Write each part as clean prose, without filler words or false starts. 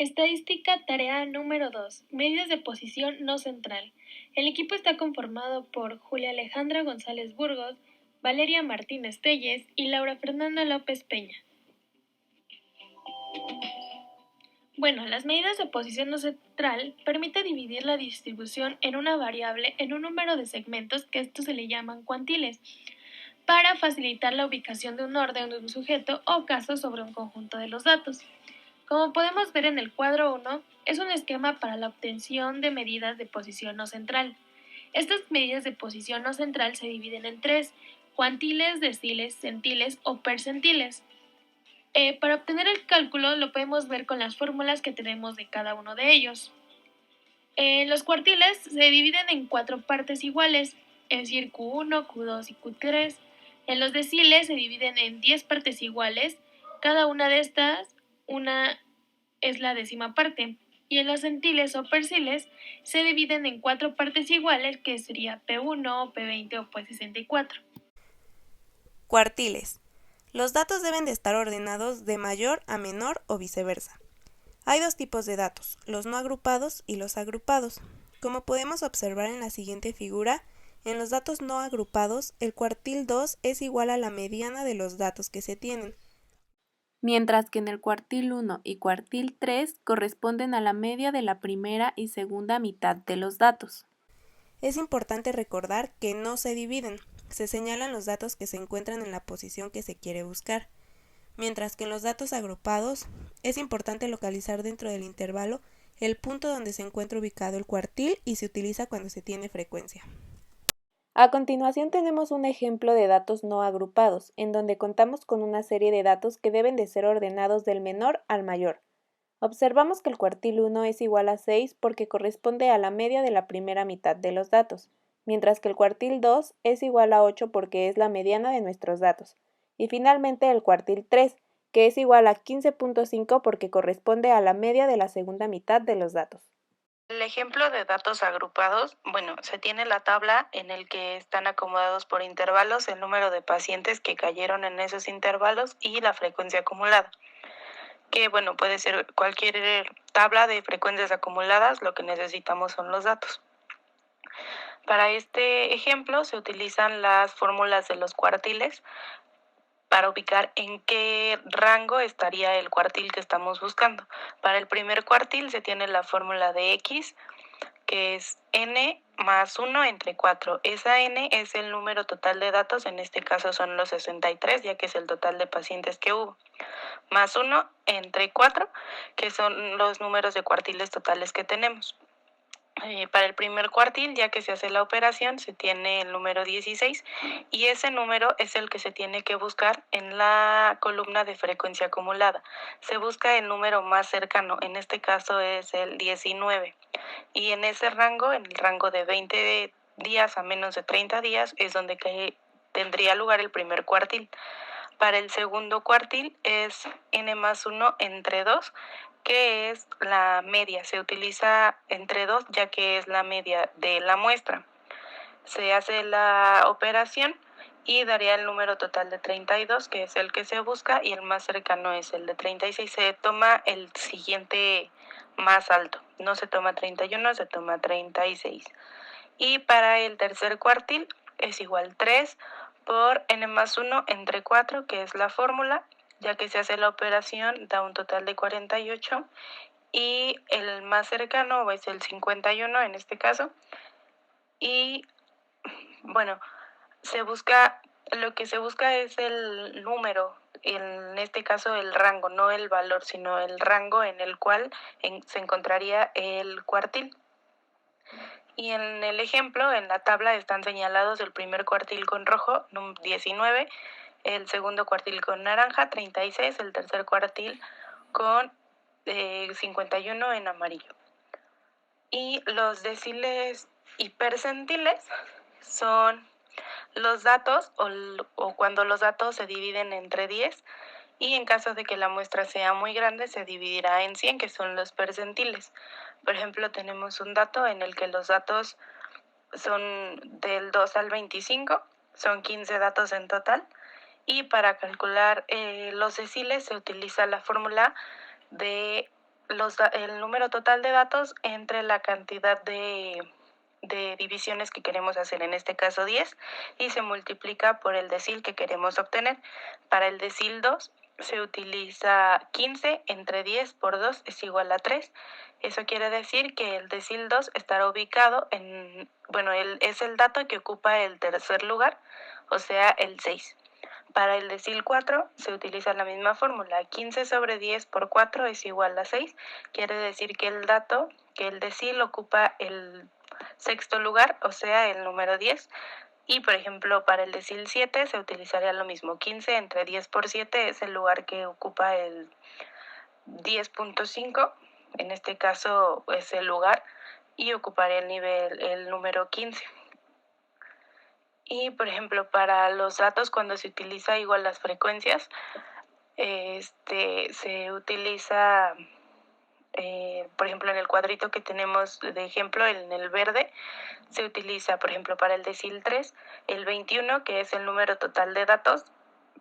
Estadística tarea número 2. Medidas de posición no central. El equipo está conformado por Julia Alejandra González Burgos, Valeria Martínez Telles y Laura Fernanda López Peña. Bueno, las medidas de posición no central permiten dividir la distribución en una variable en un número de segmentos que estos se le llaman cuantiles, para facilitar la ubicación de un orden de un sujeto o caso sobre un conjunto de los datos. Como podemos ver en el cuadro 1, es un esquema para la obtención de medidas de posición no central. Estas medidas de posición no central se dividen en tres: cuantiles, deciles, centiles o percentiles. Para obtener el cálculo lo podemos ver con las fórmulas que tenemos de cada uno de ellos. Los cuartiles se dividen en 4 partes iguales, es decir, Q1, Q2 y Q3. En los deciles se dividen en 10 partes iguales, cada una de estas, una es la décima parte. Y en los centiles o perciles se dividen en 4 partes iguales, que sería P1, P20 o P64. Cuartiles. Los datos deben de estar ordenados de mayor a menor o viceversa. Hay dos tipos de datos, los no agrupados y los agrupados. Como podemos observar en la siguiente figura, en los datos no agrupados, el cuartil 2 es igual a la mediana de los datos que se tienen, mientras que en el cuartil 1 y cuartil 3 corresponden a la media de la primera y segunda mitad de los datos. Es importante recordar que no se dividen, se señalan los datos que se encuentran en la posición que se quiere buscar, mientras que en los datos agrupados es importante localizar dentro del intervalo el punto donde se encuentra ubicado el cuartil y se utiliza cuando se tiene frecuencia. A continuación tenemos un ejemplo de datos no agrupados, en donde contamos con una serie de datos que deben de ser ordenados del menor al mayor. Observamos que el cuartil 1 es igual a 6 porque corresponde a la media de la primera mitad de los datos, mientras que el cuartil 2 es igual a 8 porque es la mediana de nuestros datos. Y finalmente el cuartil 3, que es igual a 15.5 porque corresponde a la media de la segunda mitad de los datos. El ejemplo de datos agrupados, se tiene la tabla en el que están acomodados por intervalos el número de pacientes que cayeron en esos intervalos y la frecuencia acumulada. Que puede ser cualquier tabla de frecuencias acumuladas, lo que necesitamos son los datos. Para este ejemplo se utilizan las fórmulas de los cuartiles para ubicar en qué rango estaría el cuartil que estamos buscando. Para el primer cuartil se tiene la fórmula de X, que es n más 1 entre 4. Esa n es el número total de datos, en este caso son los 63, ya que es el total de pacientes que hubo. Más 1 entre 4, que son los números de cuartiles totales que tenemos. Para el primer cuartil, ya que se hace la operación, se tiene el número 16 y ese número es el que se tiene que buscar en la columna de frecuencia acumulada. Se busca el número más cercano, en este caso es el 19. Y en ese rango, en el rango de 20 días a menos de 30 días, es donde tendría lugar el primer cuartil. Para el segundo cuartil es n más 1 entre 2, que es la media. Se utiliza entre 2 ya que es la media de la muestra. Se hace la operación y daría el número total de 32, que es el que se busca, y el más cercano es el de 36. Se toma el siguiente más alto. No se toma 31, se toma 36. Y para el tercer cuartil es igual 3 por n más 1 entre 4, que es la fórmula, ya que se hace la operación, da un total de 48, y el más cercano es el 51 en este caso. Y lo que se busca es el número, en este caso el rango, no el valor, sino el rango en el cual se encontraría el cuartil. Y en el ejemplo, en la tabla están señalados el primer cuartil con rojo, 19, el segundo cuartil con naranja, 36, el tercer cuartil con 51 en amarillo. Y los deciles y percentiles son los datos o cuando los datos se dividen entre 10, y en caso de que la muestra sea muy grande se dividirá en 100, que son los percentiles. Por ejemplo, tenemos un dato en el que los datos son del 2 al 25, son 15 datos en total, y para calcular los deciles se utiliza la fórmula de el número total de datos entre la cantidad de divisiones que queremos hacer, en este caso 10, y se multiplica por el decil que queremos obtener. Para el decil 2 se utiliza 15 entre 10 por 2 es igual a 3. Eso quiere decir que el decil 2 estará ubicado es el dato que ocupa el tercer lugar, o sea, el 6. Para el decil 4 se utiliza la misma fórmula, 15 sobre 10 por 4 es igual a 6, quiere decir que el decil ocupa el sexto lugar, o sea, el número 10. Y por ejemplo, para el decil 7 se utilizaría lo mismo, 15 entre 10 por 7 es el lugar que ocupa el 10.5, en este caso es el lugar, y ocuparía el número 15. Y por ejemplo, para los datos cuando se utiliza igual las frecuencias, se utiliza, por ejemplo, en el cuadrito que tenemos de ejemplo, en el verde, se utiliza, por ejemplo, para el decil 3, el 21, que es el número total de datos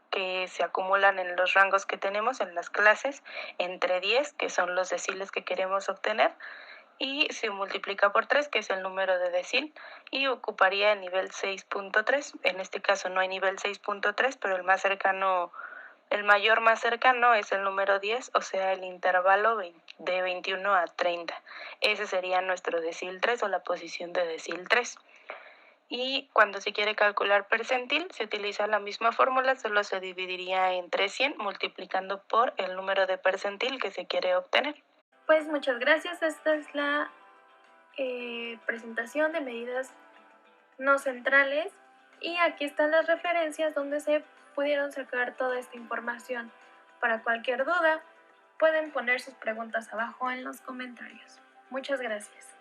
que se acumulan en los rangos que tenemos en las clases, entre 10, que son los deciles que queremos obtener, y se multiplica por 3, que es el número de decil, y ocuparía el nivel 6.3. En este caso no hay nivel 6.3, pero el mayor más cercano es el número 10, o sea, el intervalo de 21 a 30. Ese sería nuestro decil 3 o la posición de decil 3. Y cuando se quiere calcular percentil, se utiliza la misma fórmula, solo se dividiría entre 100 multiplicando por el número de percentil que se quiere obtener. Pues muchas gracias, esta es la presentación de medidas no centrales y aquí están las referencias donde se pudieron sacar toda esta información. Para cualquier duda, pueden poner sus preguntas abajo en los comentarios. Muchas gracias.